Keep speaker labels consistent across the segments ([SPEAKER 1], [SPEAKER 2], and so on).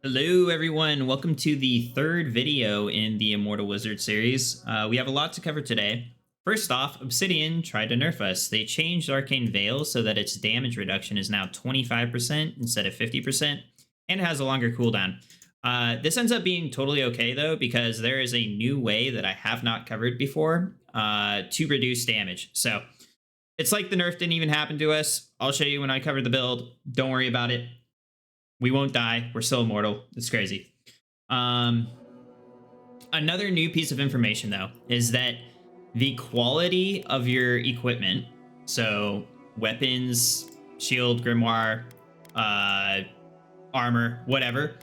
[SPEAKER 1] Hello everyone, welcome to the third video in the Immortal Wizard series. We have a lot to cover today. First off, Obsidian tried to nerf us. They changed Arcane Veil so that its damage reduction is now 25% instead of 50%, and it has a longer cooldown. This ends up being totally okay though, because there is a new way that I have not covered before to reduce damage. So it's like the nerf didn't even happen to us. I'll show you when I cover the build. Don't worry about it. We won't die. We're still immortal. It's crazy. Another new piece of information, though, is that the quality of your equipment, so weapons, shield, grimoire, armor, whatever,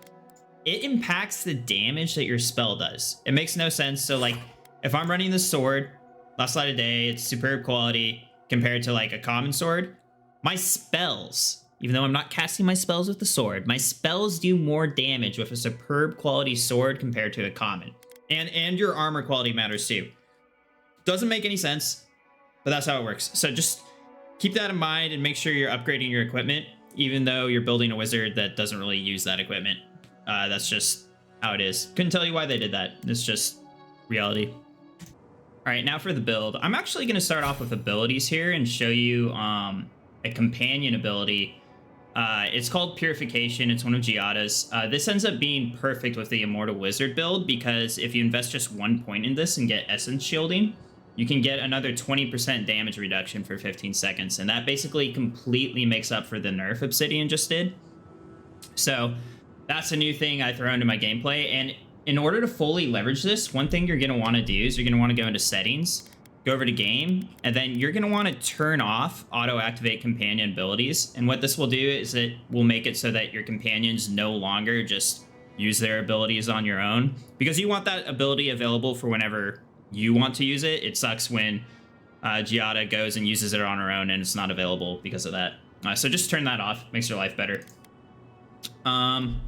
[SPEAKER 1] it impacts the damage that your spell does. It makes no sense. So, like, if I'm running the sword, Last Light of Day, it's superb quality compared to, like, a common sword, my spells... Even though I'm not casting my spells with the sword, my spells do more damage with a superb quality sword compared to a common. And your armor quality matters too. Doesn't make any sense, but that's how it works. So just keep that in mind and make sure you're upgrading your equipment, even though you're building a wizard that doesn't really use that equipment. That's just how it is. Couldn't tell you why they did that. It's just reality. All right, now for the build. I'm actually going to start off with abilities here and show you a companion ability. It's called Purification. It's one of Giada's. This ends up being perfect with the Immortal Wizard build because if you invest just 1 point in this and get Essence Shielding, you can get another 20% damage reduction for 15 seconds. And that basically completely makes up for the nerf Obsidian just did. So that's a new thing I throw into my gameplay. And in order to fully leverage this, one thing you're going to want to do is you're going to want to go into Settings, go over to Game, and then you're going to want to turn off auto-activate companion abilities. And what this will do is it will make it so that your companions no longer just use their abilities on your own, because you want that ability available for whenever you want to use it. It sucks when Giada goes and uses it on her own and it's not available because of that. So just turn that off. Makes your life better. And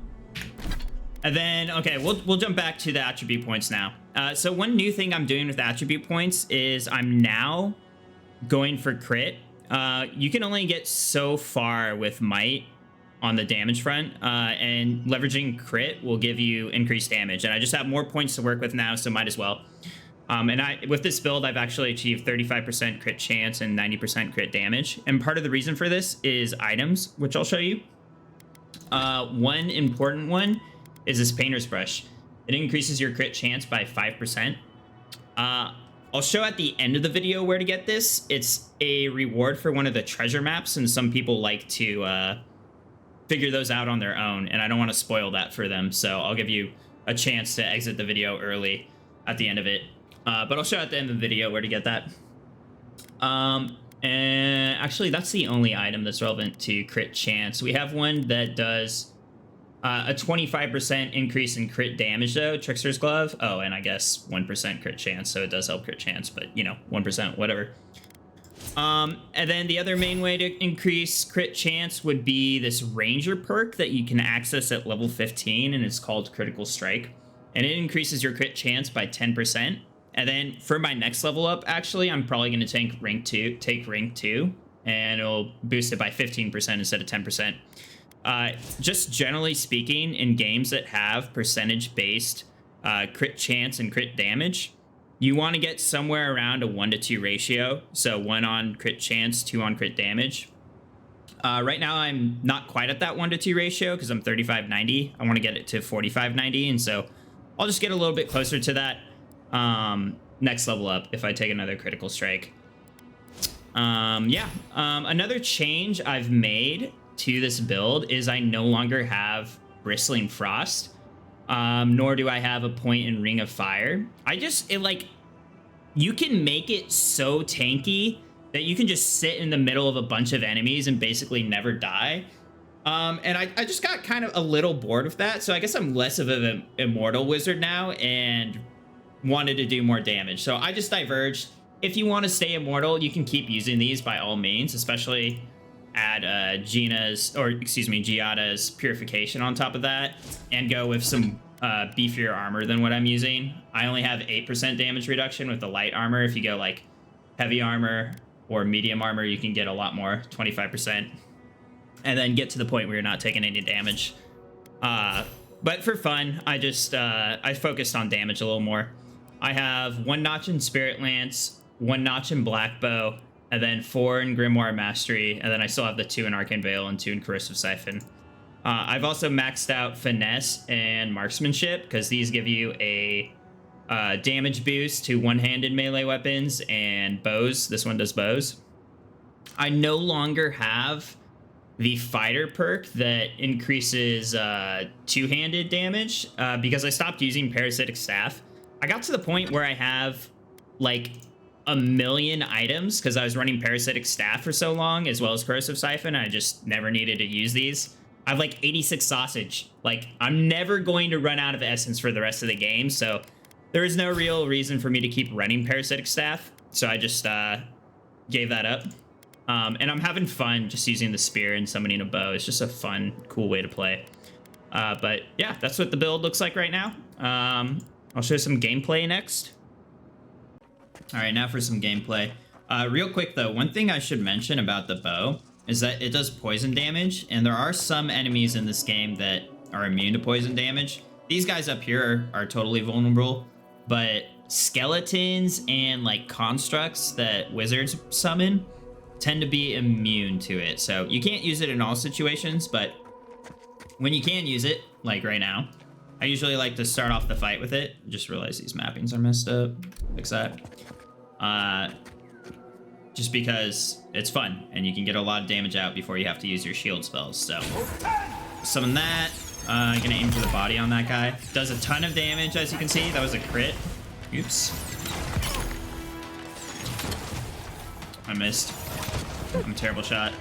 [SPEAKER 1] then, okay, we'll jump back to the attribute points now. So one new thing I'm doing with attribute points is I'm now going for crit. You can only get so far with might on the damage front, and leveraging crit will give you increased damage. And I just have more points to work with now, so might as well. And with this build, I've actually achieved 35% crit chance and 90% crit damage. And part of the reason for this is items, which I'll show you. One important one is this Painter's Brush. It increases your crit chance by 5%. I'll show at the end of the video where to get this. It's a reward for one of the treasure maps, and some people like to figure those out on their own, and I don't want to spoil that for them, so I'll give you a chance to exit the video early at the end of it. But I'll show at the end of the video where to get that. And actually, that's the only item that's relevant to crit chance. We have one that does... a 25% increase in crit damage, though, Trickster's Glove. Oh, and I guess 1% crit chance, so it does help crit chance, but, you know, 1%, whatever. And then the other main way to increase crit chance would be this Ranger perk that you can access at level 15, and it's called Critical Strike. And it increases your crit chance by 10%. And then for my next level up, actually, I'm probably going to take rank 2, and it'll boost it by 15% instead of 10%. Just generally speaking, in games that have percentage-based crit chance and crit damage, you want to get somewhere around a 1-to-2 ratio. So 1 on crit chance, 2 on crit damage. Right now, I'm not quite at that 1-to-2 ratio because I'm 3590. I want to get it to 4590, and so I'll just get a little bit closer to that next level up if I take another critical strike. Another change I've made to this build is I no longer have Bristling Frost, nor do I have a point in Ring of Fire. You can make it so tanky that you can just sit in the middle of a bunch of enemies and basically never die. And I just got kind of a little bored with that, so I guess I'm less of an Immortal Wizard now and wanted to do more damage. So I just diverged. If you want to stay Immortal, you can keep using these by all means, especially add Giada's Purification on top of that, and go with some beefier armor than what I'm using. I only have 8% damage reduction with the light armor. If you go like heavy armor or medium armor, you can get a lot more, 25%, and then get to the point where you're not taking any damage. But for fun, I just I focused on damage a little more. I have 1 notch in Spirit Lance, 1 notch in Black Bow, and then 4 in Grimoire Mastery, and then I still have the 2 in Arcane Veil and 2 in Corrosive Siphon. I've also maxed out Finesse and Marksmanship, because these give you a damage boost to one-handed melee weapons and bows. This one does bows. I no longer have the Fighter perk that increases two-handed damage because I stopped using Parasitic Staff. I got to the point where I have like a million items because I was running Parasitic Staff for so long, as well as Corrosive Siphon. I just never needed to use these. I have like 86 sausage. Like, I'm never going to run out of essence for the rest of the game, so there is no real reason for me to keep running Parasitic Staff, so I just gave that up. And I'm having fun just using the spear and summoning a bow. It's just a fun, cool way to play. But yeah, that's what the build looks like right now. I'll show some gameplay next. All right, now for some gameplay. Real quick though, one thing I should mention about the bow is that it does poison damage, and there are some enemies in this game that are immune to poison damage. These guys up here are totally vulnerable, but skeletons and like constructs that wizards summon tend to be immune to it. So you can't use it in all situations, but when you can use it, like right now, I usually like to start off the fight with it. Just realized these mappings are messed up. Fix that. Just because it's fun and you can get a lot of damage out before you have to use your shield spells. So summon that. Gonna aim for the body on that guy. Does a ton of damage, as you can see. That was a crit. Oops. I missed. I'm a terrible shot.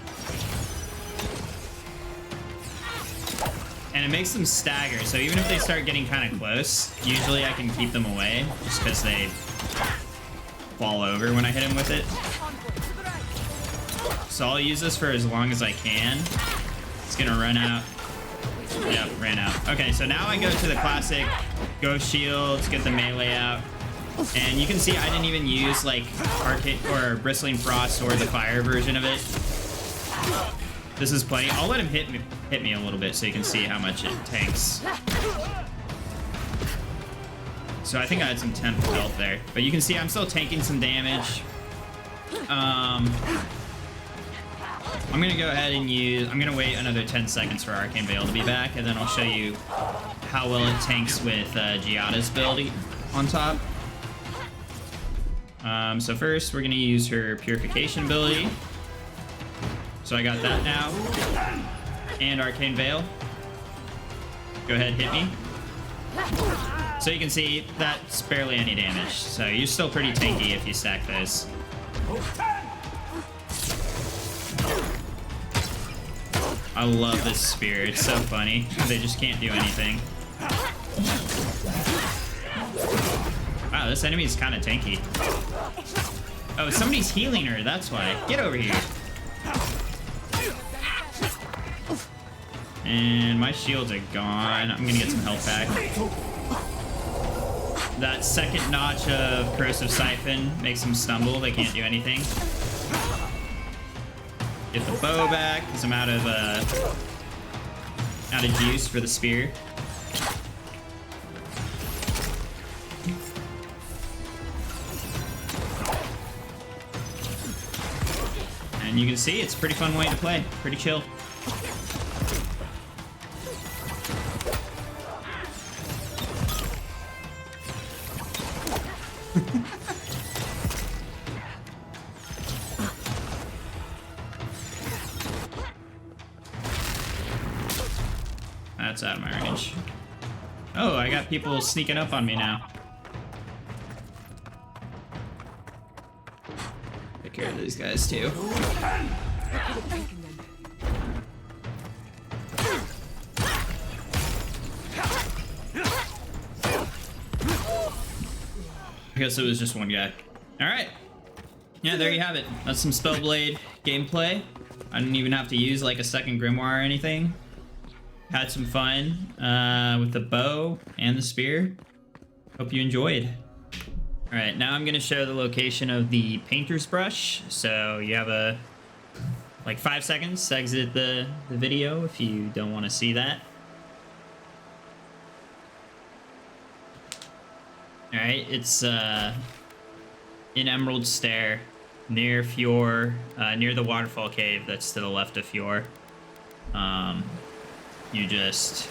[SPEAKER 1] And it makes them stagger, so even if they start getting kind of close, usually I can keep them away just because they fall over when I hit them with it. So I'll use this for as long as I can. It's gonna run out. Yep, ran out. Okay, so now I go to the classic Ghost Shields, get the melee out. And you can see I didn't even use like Arcane or Bristling Frost or the fire version of it. This is plenty. I'll let him hit me a little bit so you can see how much it tanks. So I think I had some 10 health there, but you can see I'm still tanking some damage. I'm gonna go ahead and I'm gonna wait another 10 seconds for Arcane Veil to be back, and then I'll show you how well it tanks with Giada's build on top. So first we're gonna use her Purification ability. So I got that now, and Arcane Veil. Go ahead, hit me. So you can see that's barely any damage. So you're still pretty tanky if you stack those. I love this spear. It's so funny. They just can't do anything. Wow, this enemy is kind of tanky. Oh, somebody's healing her. That's why. Get over here. And my shields are gone. I'm gonna get some health back. That second notch of Corrosive Siphon makes them stumble. They can't do anything. Get the bow back because I'm out of juice for the spear. And you can see it's a pretty fun way to play. Pretty chill. That's out of my range. Oh, I got people sneaking up on me now. Take care of these guys too. I guess it was just one guy. Alright. Yeah, there you have it. That's some Spellblade gameplay. I didn't even have to use like a second Grimoire or anything. Had some fun with the bow and the spear. Hope you enjoyed. All right, now I'm gonna show the location of the painter's brush. So you have like 5 seconds to exit the video if you don't want to see that. All right, it's in Emerald Stair, near Fjord, near the waterfall cave that's to the left of Fjord. You just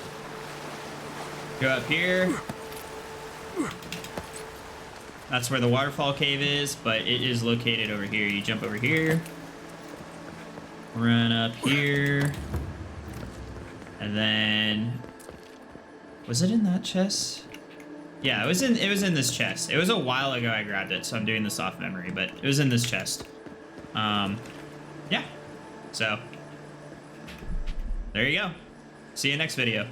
[SPEAKER 1] go up here. That's where the waterfall cave is, but it is located over here. You jump over here, run up here, and then was it in that chest? Yeah, it was in this chest. It was a while ago I grabbed it, so I'm doing this off memory, but it was in this chest. Yeah. So there you go. See you next video.